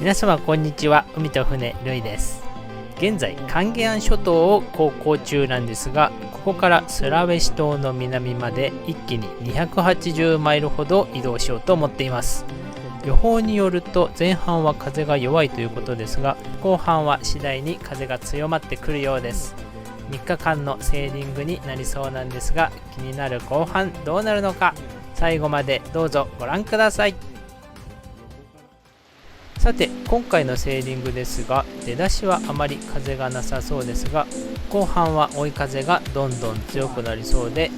皆様こんにちは。海と船るいです。現在カンゲアン諸島を航行中なんですが、ここからスラウェシ島の南まで一気に280マイルほど移動しようと思っています。予報によると前半は風が弱いということですが、後半は次第に風が強まってくるようです。3日間のセーリングになりそうなんですが、気になる後半どうなるのか、最後までどうぞご覧ください。さて今回のセーリングですが、出だしはあまり風がなさそうですが、後半は追い風がどんどん強くなりそうで、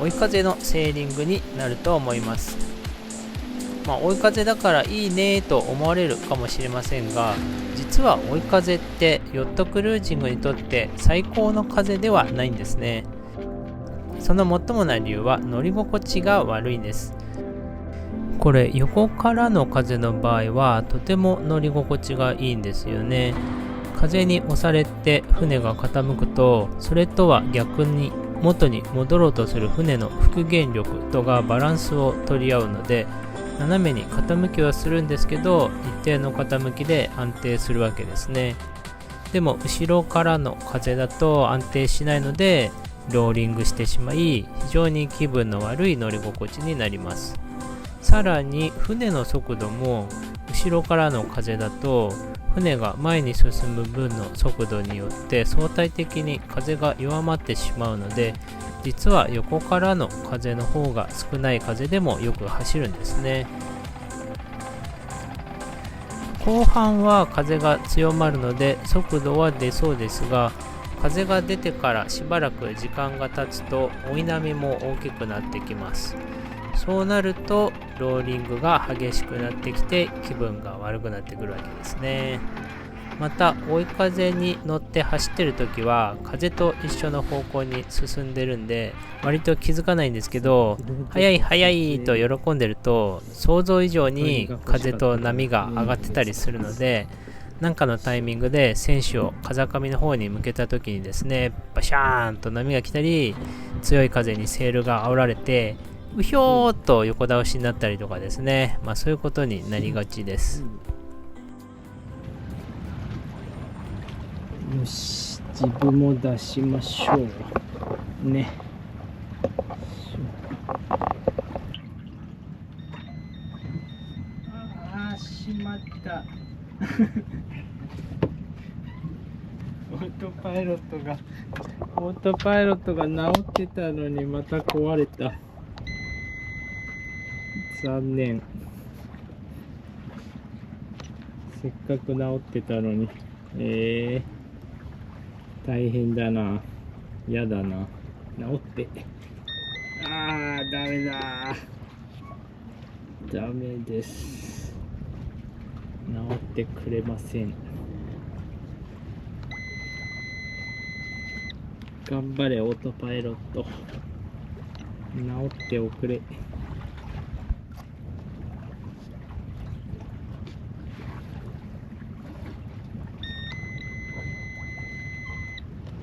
追い風のセーリングになると思います。追い風だからいいねと思われるかもしれませんが、実は追い風ってヨットクルージングにとって最高の風ではないんですね。その最もな理由は乗り心地が悪いんです。これ横からの風の場合はとても乗り心地がいいんですよね。風に押されて船が傾くと、それとは逆に元に戻ろうとする船の復元力とがバランスを取り合うので、斜めに傾きはするんですけど、一定の傾きで安定するわけですね。でも後ろからの風だと安定しないので、ローリングしてしまい、非常に気分の悪い乗り心地になります。さらに船の速度も後ろからの風だと、船が前に進む分の速度によって相対的に風が弱まってしまうので、実は横からの風の方が少ない風でもよく走るんですね。後半は風が強まるので速度は出そうですが、風が出てからしばらく時間が経つと追い波も大きくなってきます。そうなるとローリングが激しくなってきて気分が悪くなってくるわけですね。また追い風に乗って走ってる時は風と一緒の方向に進んでるんで割と気づかないんですけど、速い速いと喜んでると想像以上に風と波が上がってたりするので、なんかのタイミングで船首を風上の方に向けた時にですね、バシャーンと波が来たり、強い風にセールが煽られてうひょーっと横倒しになったりとかですね、そういうことになりがちです。よし、自分も出しましょうね。しまったオートパイロットが直ってたのにまた壊れた。残念。せっかく直ってたのに。大変だな。やだな。直って。ダメだ。ダメです。直ってくれません。頑張れ、オートパイロット。直っておくれ。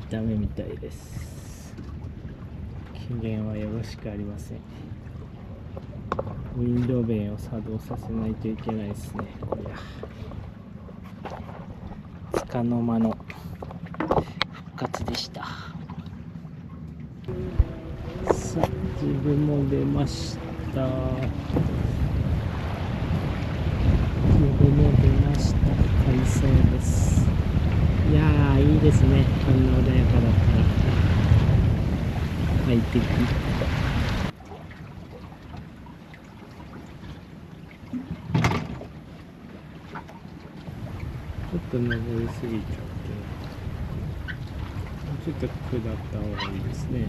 ダメみたいです。機嫌はよろしくありません。ウィンドウベンを作動させないといけないですね。こりゃつかの間の復活でした。さあ自分も出ました。快晴です。いやーいいですね。風の穏やかだったら快適。ちょっと登りすぎちゃって、ちょっと下った方がいいですね。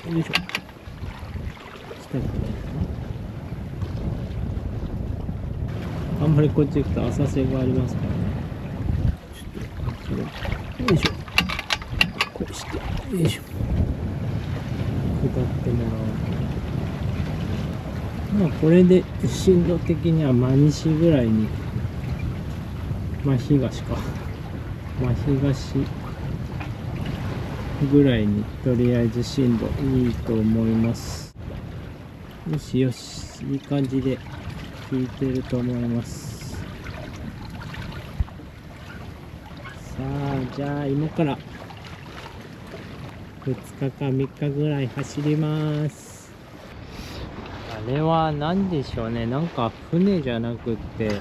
よいしょ。下があんまりこっち行くと浅瀬がありますからね。ちょっとよいしょ。こうしてよいしょ。下ってもらおう。これで進路的には真西ぐらいに、真東か。真東ぐらいにとりあえず進路いいと思います。よしよし、いい感じで効いてると思います。さあ、じゃあ今から2日か3日ぐらい走ります。あれは何でしょうね。なんか船じゃなくって、な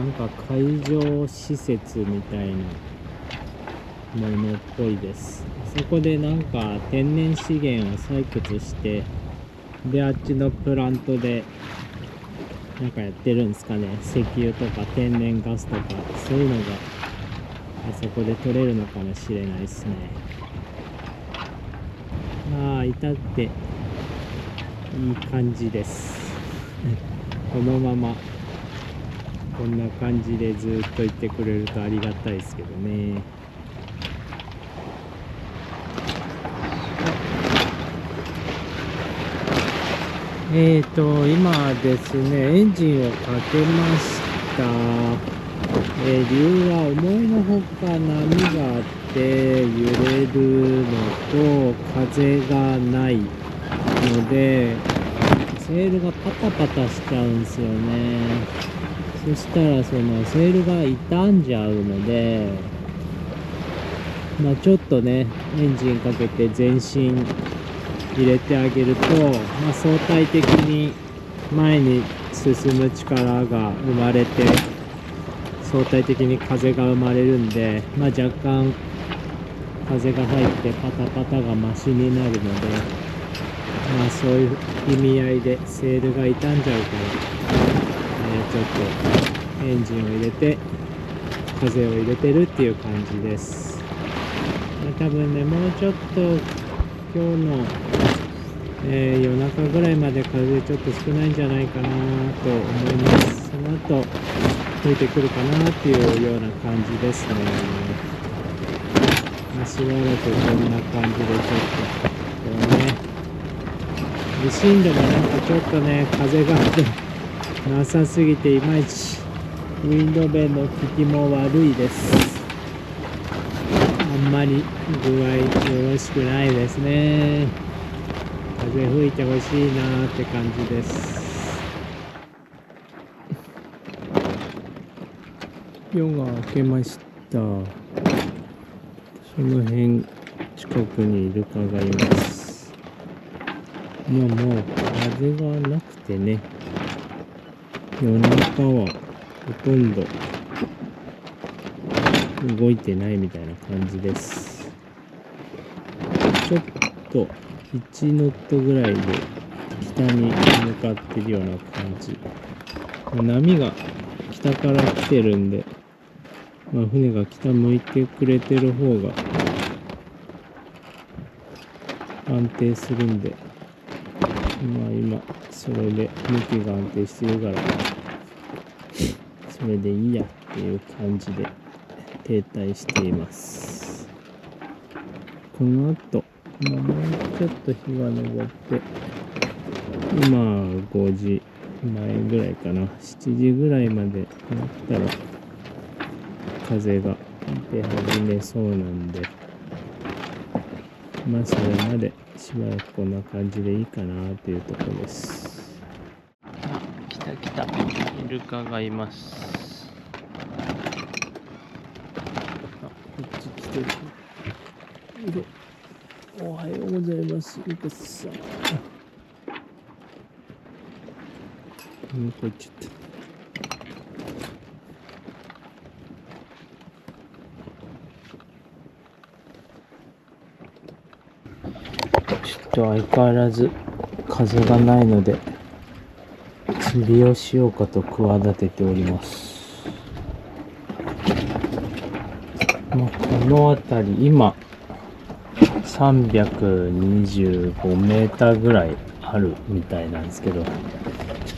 んか海上施設みたいなものっぽいです。そこでなんか天然資源を採掘して、であっちのプラントでなんかやってるんですかね。石油とか天然ガスとかそういうのがあそこで取れるのかもしれないですね。至っていい感じです。このままこんな感じでずっと行ってくれるとありがたいですけどね。今ですね、エンジンをかけました。理由は思いのほか波があって揺れるのと風がないので、セールがパタパタしちゃうんですよね。そしたらそのセールが傷んじゃうので、ちょっとね、エンジンかけて前進入れてあげると、相対的に前に進む力が生まれて、相対的に風が生まれるんで、若干風が入ってパタパタがマシになるので、そういう意味合いでセールが傷んじゃうから、ちょっとエンジンを入れて風を入れてるっていう感じです。多分ね、もうちょっと今日の、夜中ぐらいまで風ちょっと少ないんじゃないかなと思います。その後吹いてくるかなっていうような感じですね。しばらくこんな感じでちょっとこうね、地震でもなんかちょっとね、風がなさすぎていまいちウィンドベルの効きも悪いです。あんまり具合よろしくないですね。風吹いてほしいなって感じです。夜が明けました。その辺近くにイルカがいます。もう風がなくてね、夜中はほとんど動いてないみたいな感じです。ちょっと1ノットぐらいで北に向かってるような感じ。波が北から来てるんで、船が北向いてくれてる方が安定するんで、今それで向きが安定してるからそれでいいやっていう感じで停滞しています。この後、もうちょっと日が昇って、今5時前ぐらいかな、7時ぐらいまでなったら風が出始めそうなんで、それまでしばらくこんな感じでいいかなというところです。来たイルカがいます。こっち来てる。おはようございます、イルカさん。向こう行っちゃった。相変わらず風がないので釣りをしようかと企てております。この辺り今325メーターぐらいあるみたいなんですけど、ちょっ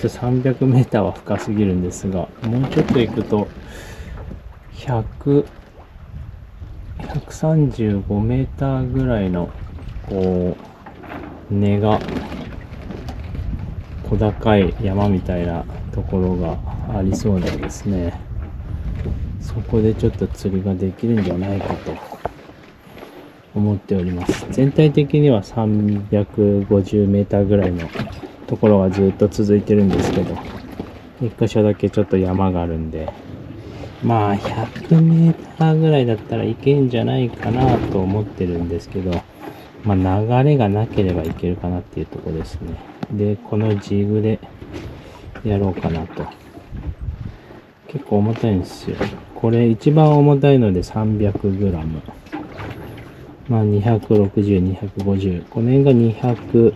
と300メーターは深すぎるんですが、もうちょっと行くと135メーターぐらいの根が小高い山みたいなところがありそうなんですね。そこでちょっと釣りができるんじゃないかと思っております。全体的には350メーターぐらいのところがずっと続いてるんですけど、一箇所だけちょっと山があるんで、まあ100メーターぐらいだったらいけんじゃないかなと思ってるんですけど、まあ流れがなければいけるかなっていうところですね。で、このジグでやろうかなと。結構重たいんですよ。これ一番重たいので 300g。まあ260、250。この辺が200、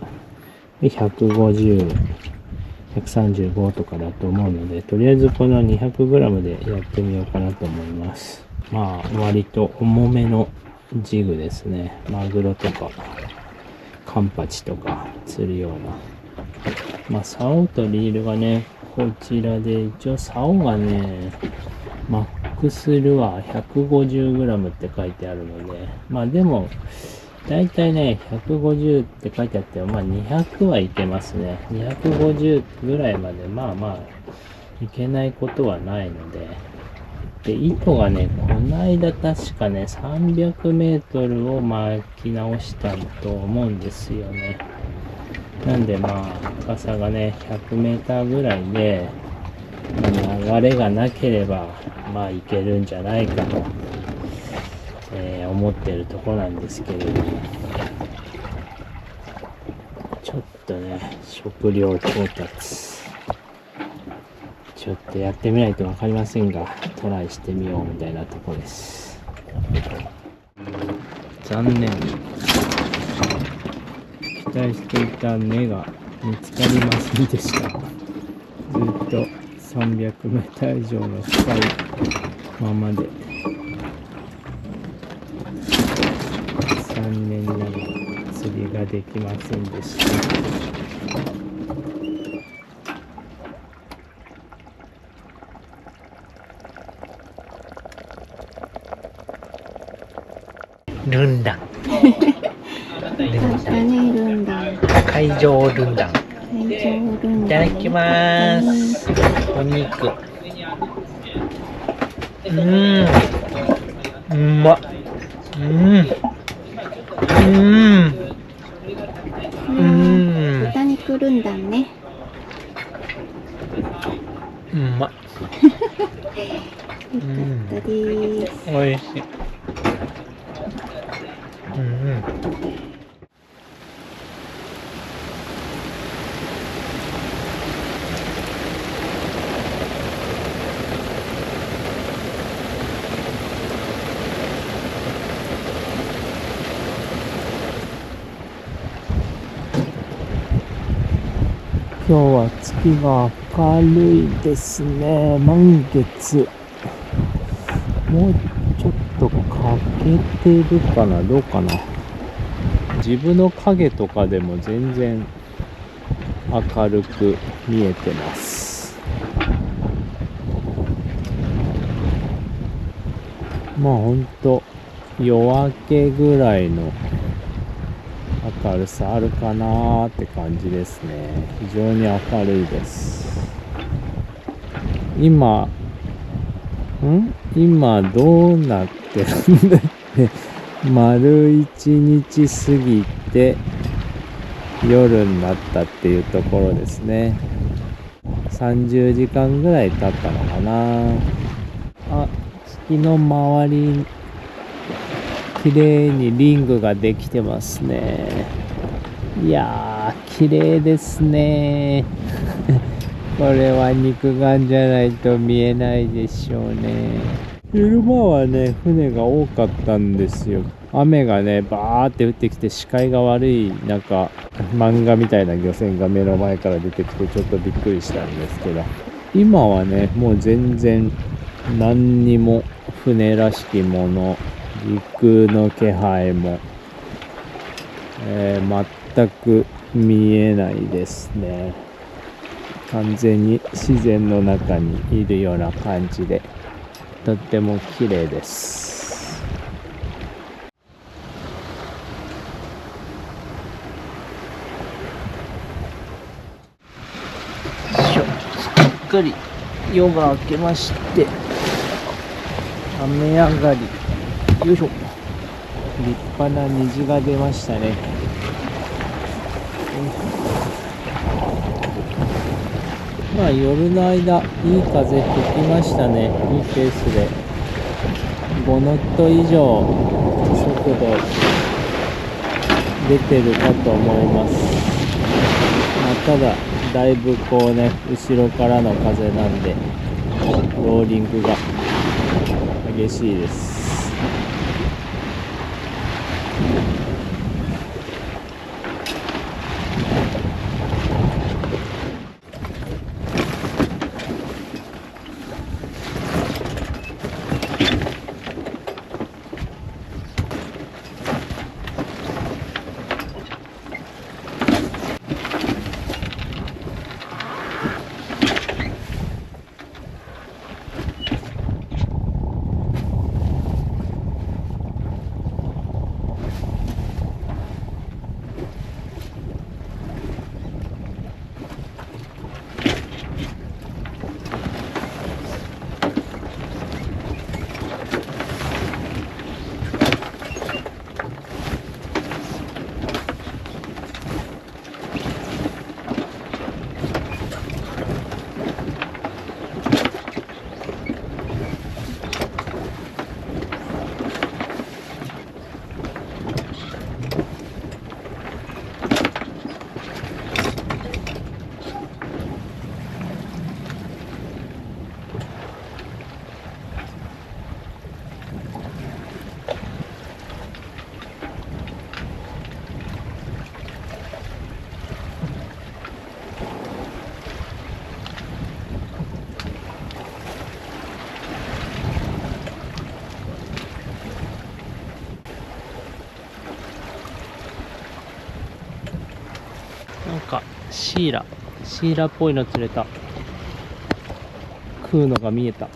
150、135とかだと思うので、とりあえずこの 200g でやってみようかなと思います。まあ割と重めのジグですね。マグロとかカンパチとか釣るような。まあ竿とリールがね、こちらで一応竿がね、マックスルアー 150g って書いてあるので、まあでもだいたいね、150って書いてあっても、まあ200はいけますね。250ぐらいまで、まあまあ、いけないことはないので。で、糸がね、この間確かね、300メートルを巻き直したと思うんですよね。なんでまあ、深さがね、100メーターぐらいで、まあ、流れがなければ、まあいけるんじゃないかと。思ってるとこなんですけれども、ちょっとね、食料調達ちょっとやってみないと分かりませんが、トライしてみようみたいなところです。残念、期待していた根が見つかりませんでした。ずっと 300m 以上の深いままで、残念ながら釣りができませんでした。ルンダン。海上ルンダン。いただきます。お肉。うまっ。豚肉ルンダンね。うまっ。よかったです。おいしい。今日は月が明るいですね。満月。もうちょっと欠けてるかな、どうかな。自分の影とかでも全然明るく見えてます。まあほんと夜明けぐらいの明るさあるかなーって感じですね。非常に明るいです。今どうなってるんだって丸一日過ぎて夜になったっていうところですね。30時間ぐらい経ったのかな。あ、月の周り綺麗にリングができてますね。いやー綺麗ですね。これは肉眼じゃないと見えないでしょうね。昼間はね、船が多かったんですよ。雨がね、バーって降ってきて視界が悪い中、漫画みたいな漁船が目の前から出てきてちょっとびっくりしたんですけど、今はね、もう全然何にも船らしきもの、陸の気配も、全く見えないですね。完全に自然の中にいるような感じで、とっても綺麗です。しっかり夜が明けまして、雨上がり、よいしょ、立派な虹が出ましたね。まあ夜の間いい風吹きましたね。いいペースで5ノット以上速度出てるかと思います。まあ、ただだいぶこうね、後ろからの風なんでローリングが激しいです。なんかシーラっぽいの釣れた。食うのが見えた。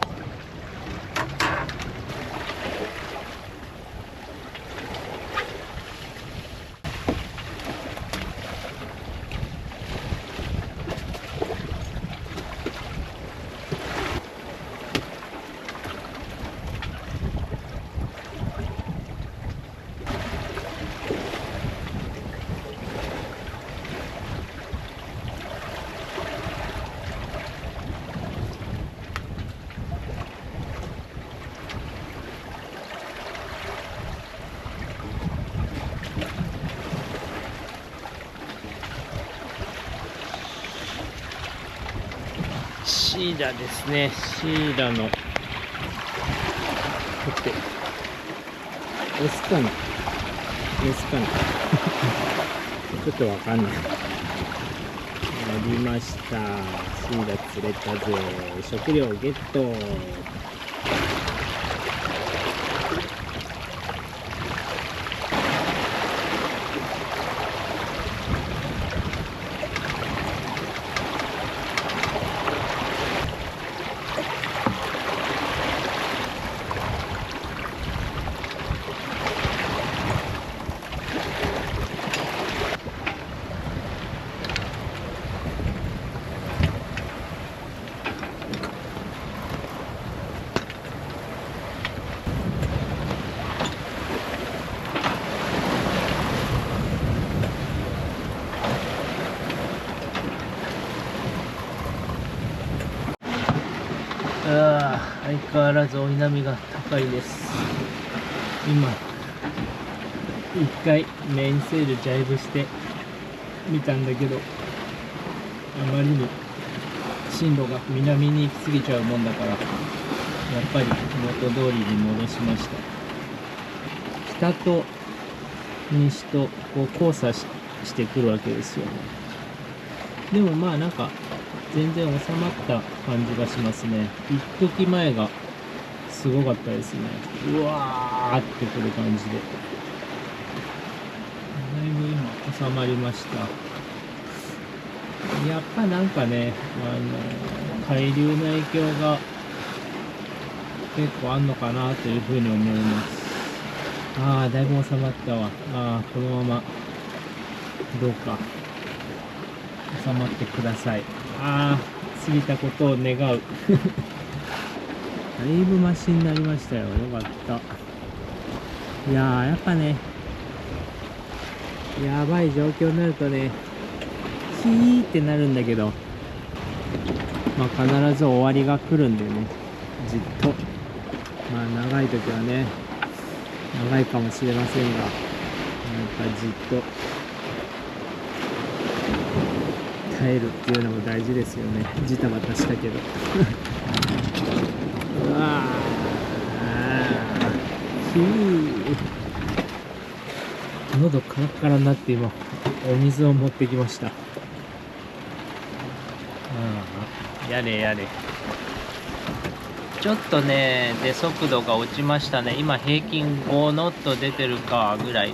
シーラですね。シーラのオスかなメスかなちょっとわかんない。やりました。シーラ釣れたぜ。食料ゲット。相変わらず追い波が高いです。今一回メインセールジャイブしてみたんだけど、あまりに進路が南に行き過ぎちゃうもんだから、やっぱり元通りに戻しました。北と西とこう交差してくるわけですよ。でもまあなんか全然収まった感じがしますね。一時前がすごかったですね。うわーってくる感じで。だいぶ今収まりました。やっぱなんかね、海流の影響が結構あんのかなというふうに思います。だいぶ収まったわ。このままどうか収まってください。過ぎたことを願う。だいぶマシになりましたよ。よかった。やっぱね、やばい状況になるとね、ヒーってなるんだけど、まあ、必ず終わりが来るんでね、じっと、まあ長い時はね長いかもしれませんが、やっぱじっと耐えるっていうのも大事ですよね。ジタバタしたけどうわ喉カラッカラになって今お水を持ってきました。やれやれ。ちょっとねで速度が落ちましたね。今平均5ノット出てるかぐらい。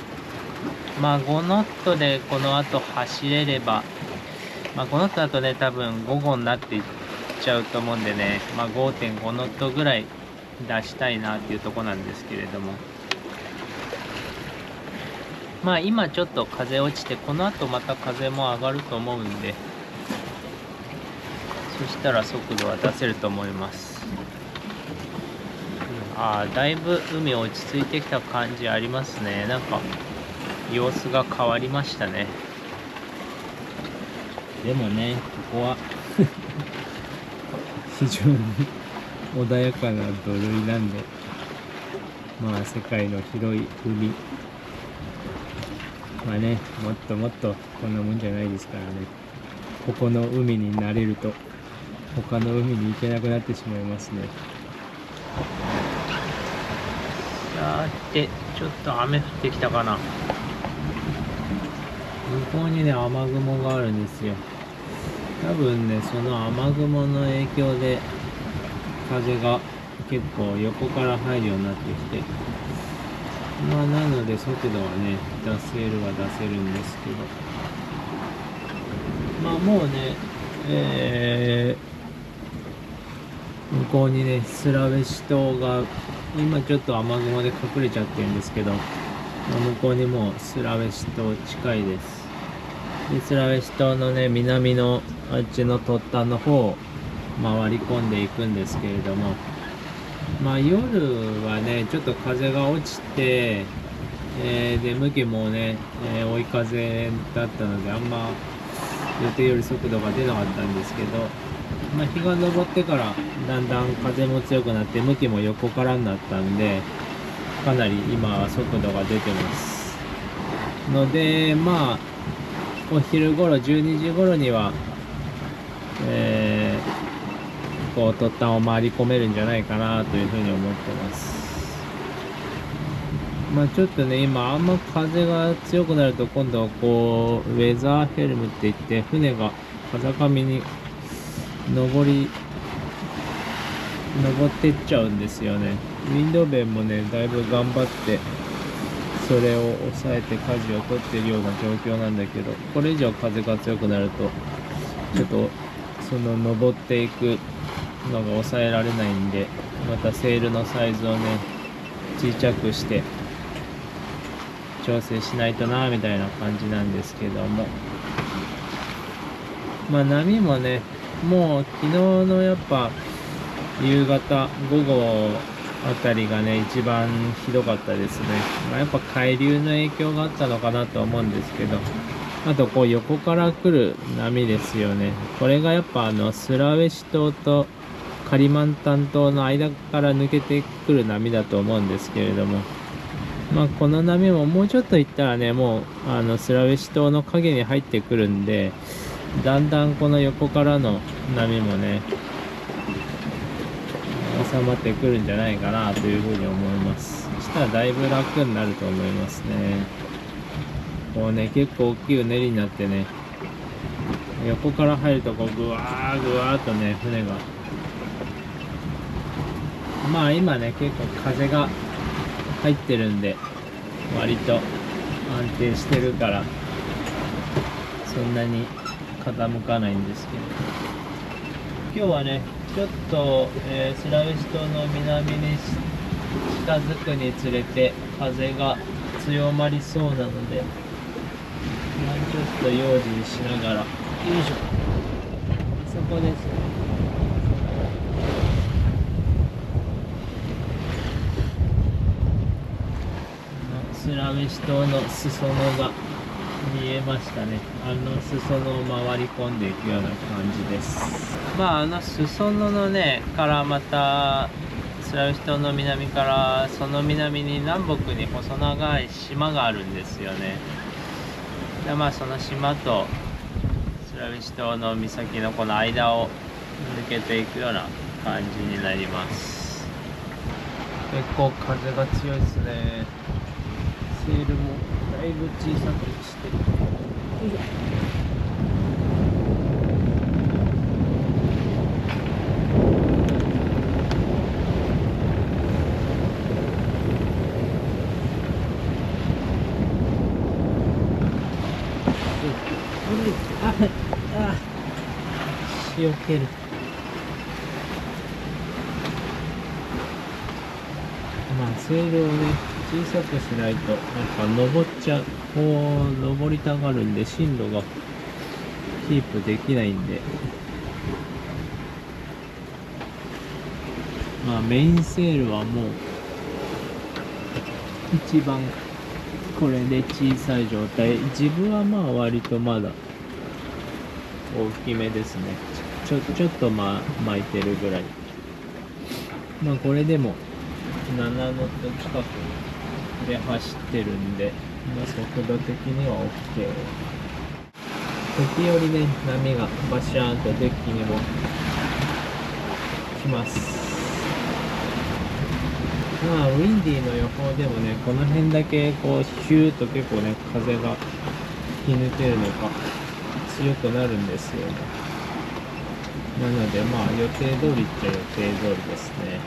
まあ5ノットでこの後走れれば、まあ5ノットだとね多分午後になっていっちゃうと思うんでね、まあ 5.5 ノットぐらい出したいなっていうとこなんですけれども、まあ今ちょっと風落ちて、この後また風も上がると思うんで、そしたら速度は出せると思います。だいぶ海落ち着いてきた感じありますね。なんか様子が変わりましたね。でもね、ここは非常に穏やかな土塁なんで、まあ世界の広い海、まあね、もっともっとこんなもんじゃないですからね。ここの海に慣れると他の海に行けなくなってしまいますね。さて、ちょっと雨降ってきたかな。向こうにね、雨雲があるんですよ。多分ね、その雨雲の影響で風が結構横から入るようになってきて、まあなので速度はね、出せるは出せるんですけど、まあもうね、向こうにね、スラウェシ島が今ちょっと雨雲で隠れちゃってるんですけど、向こうにもうスラウェシ島近いです。でスラウェシ島のね、南のあっちの突端の方を回り込んでいくんですけれども、まあ夜はねちょっと風が落ちて、で向きもね、追い風だったのであんま予定より速度が出なかったんですけど、まあ、日が昇ってからだんだん風も強くなって向きも横からになったんで、かなり今は速度が出てますので、まあお昼頃12時頃には、こう突端を回り込めるんじゃないかなというふうに思ってます。まあちょっとね、今あんま風が強くなると今度はこうウェザーヘルムって言って船が風上に登ってっちゃうんですよね。ウィンドベンもねだいぶ頑張ってそれを抑えて舵を取っているような状況なんだけど、これ以上風が強くなるとちょっとその登っていくのが抑えられないんで、またセールのサイズをね小さくして調整しないとなみたいな感じなんですけども、まあ波もねもう昨日のやっぱ夕方午後あたりがね一番ひどかったですね。まあ、やっぱ海流の影響があったのかなと思うんですけど、あとこう横から来る波ですよね。これがやっぱスラウェシ島とカリマンタン島の間から抜けてくる波だと思うんですけれども、まあこの波ももうちょっと行ったらねもうスラウェシ島の影に入ってくるんで、だんだんこの横からの波もね収まってくるんじゃないかなというふうに思います。そしたらだいぶ楽になると思いますね。こうね結構大きいうねりになってね、横から入るとこうぐわーぐわーとね船が、まあ今ね結構風が入ってるんで割と安定してるからそんなに傾かないんですけど、今日はねちょっと、スラウェシ島の南に近づくにつれて風が強まりそうなので、まあ、ちょっと用心しながら、よいしょ、そこですね。スラウェシ島の裾野が見えましたね。裾野を回り込んでいくような感じです。裾野のねからまたスラウェシ島の南からその南に南北に細長い島があるんですよね。でその島とスラウェシ島の岬のこの間を抜けていくような感じになります。結構風が強いですね。セールもだいぶ小さくしてる。よいしょ。よける。セールをね小さくしないと登っちゃう、こう登りたがるんで進路がキープできないんで、メインセールはもう一番これで小さい状態。自分は割とまだ大きめですね。ちょっと巻いてるぐらい。これでも7ノット近くで走ってるんで、速度的には OK。時折ね波がバシャーンとデッキにも来ます。ウィンディーの予報でもねこの辺だけこうヒューと結構ね風が吹き抜けるのか強くなるんですよね。なので予定通りっちゃ予定通りですね。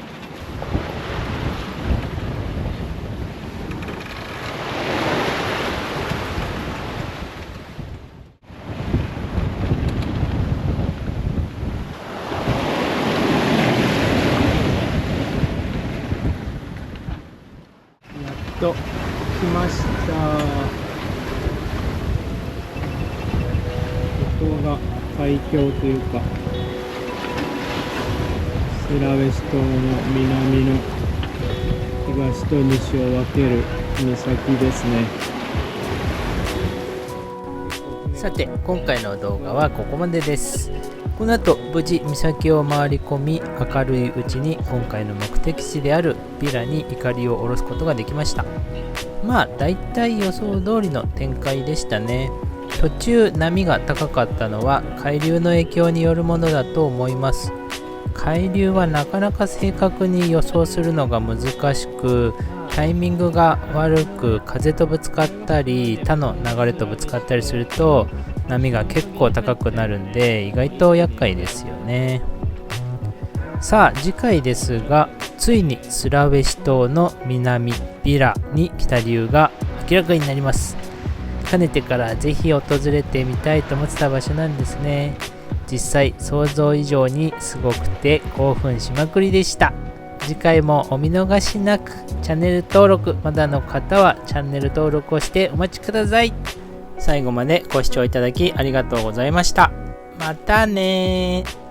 やっと来ました。ここが海峡というかスラウェシ島の南の東と西を分ける岬ですね。さて今回の動画はここまでです。この後無事岬を回り込み、明るいうちに今回の目的地であるビラに錨を下ろすことができました。だいたい予想通りの展開でしたね。途中波が高かったのは海流の影響によるものだと思います。海流はなかなか正確に予想するのが難しく、タイミングが悪く風とぶつかったり他の流れとぶつかったりすると波が結構高くなるんで意外と厄介ですよね。さあ次回ですが、ついにスラウェシ島の南ビラに来た理由が明らかになります。かねてからぜひ訪れてみたいと思ってた場所なんですね。実際想像以上にすごくて興奮しまくりでした。次回もお見逃しなく。チャンネル登録まだの方はチャンネル登録をしてお待ちください。最後までご視聴いただきありがとうございました。またねー。